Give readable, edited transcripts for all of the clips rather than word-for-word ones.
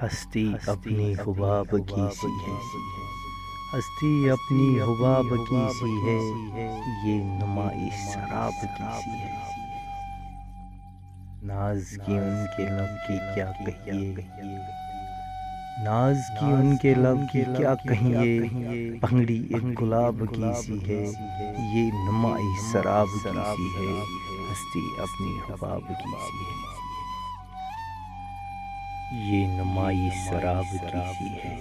ہستی اپنی حباب کی سی ہے، ہستی اپنی حباب کی سی ہے، یہ نمائی سراب کی سی ہے۔ ناز کی ان کے لب کی کیا کہیے، ناز کی ان کے لب کی کیا کہیے، پگڑی ایک گلاب کی سی ہے، یہ نمائی سراب کی سی ہے، ہستی اپنی حباب کی سی ہے۔ یہ نمائی سراب کی سی ہے،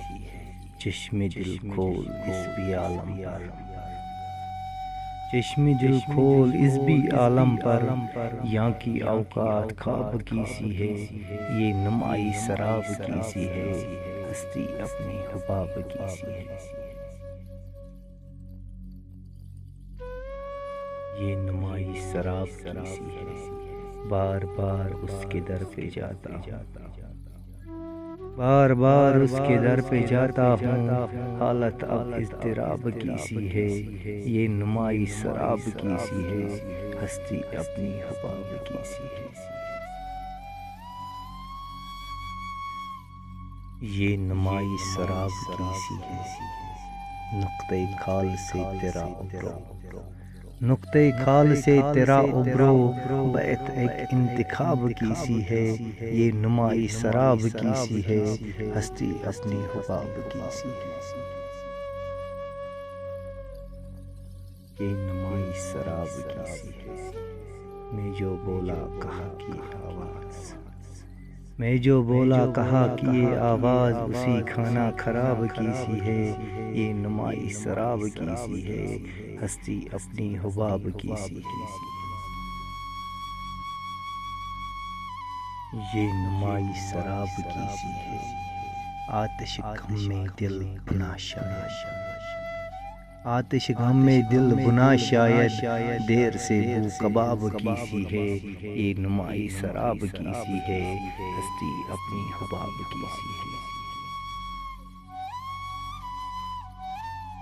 چشم دل کھول اس بھی عالم پر، چشم دل کھول اس بھی عالم پر، یہاں کی اوقات خواب کی سی ہے، یہ نمائی سراب کی سی ہے، ہستی اپنی حباب کی سی ہے۔ یہ نمائی سراب کی سی ہے، بار بار اس کے در پہ جاتا ہوں، بار بار اس کے در پہ جاتا ہوں، حالت اب اضطراب کی سی ہے، یہ نمائی سراب کی سی ہے، ہستی اپنی حباب کی سی ہے۔ یہ نمائی سراب کی سی ہے، نقطۂ کھال سے تیرا ابرو، نقطۂ کھال سے تیرا ابرو، بیت ایک انتخاب کی سی ہے، یہ نمائی سراب کی سی ہے، ہستی اپنی حباب کی سی ہے۔ یہ نمائی سراب کی سی ہے، میں جو بولا کہا کی آواز، میں جو بولا کہا کی یہ آواز، اسی کھانا خراب کی سی ہے، یہ نمائی سراب کی سی ہے، ہستی اپنی حباب کی سی ہے۔ یہ نمائی سراب کی سی ہے، آتش غم میں دل بنا شاید، آتش غم میں دل بنا شاید، دیر سے بو کباب کی سی ہے، یہ نمائی سراب کی سی ہے، ہستی اپنی حباب کی سی ہے۔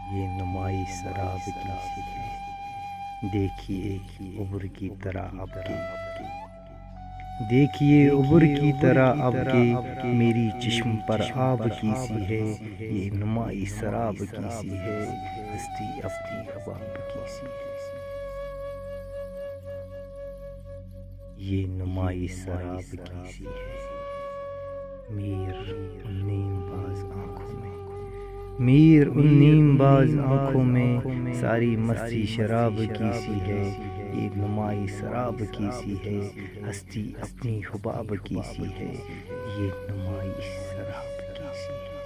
یہ نمائی سراب کی سی ہے، دیکھیے عبر کی طرح اب کے، دیکھیے عبر کی طرح اب کے، میری چشم پر آب کی سی ہے، یہ نمائی سراب کی سی ہے، ہستی اپنی حباب کی سی ہے۔ یہ نمائی سراب کی سی ہے، میر ان نیم باز آنکھوں میں، میر ان نیم باز آنکھوں میں، ساری مستی شراب کی سی ہے، یہ نمائی سراب کی سی ہے، ہستی اپنی حباب کی سی ہے، یہ نمائی سراب کی سی ہے۔